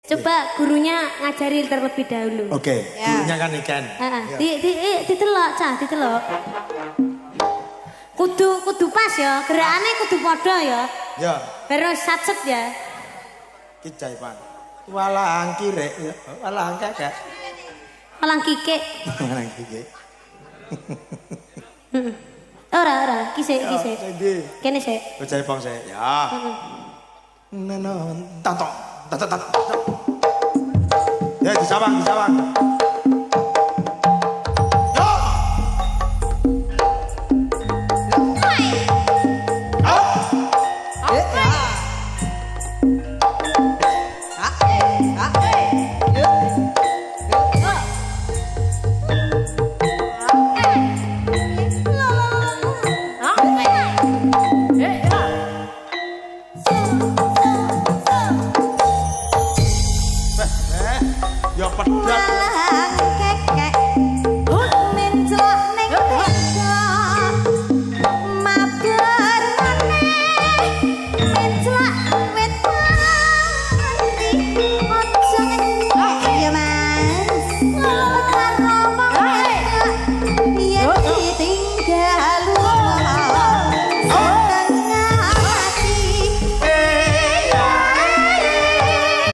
Coba gurunya ngajari terlebih dahulu. Oke, gurunya kan ikan. Ditelok, Cah, ditelok. Kudu pas ya, gerakane kudu padha ya. Ya. Baru satset ya. Kicai, Pak. Walang kirek ya, walang kakak. Walang kikik. Walang kikik. Ora, kisik. Kene sik. Kicai pong sik. Ya. Nenon, tatok. Ya, disawang. Ya pedhat.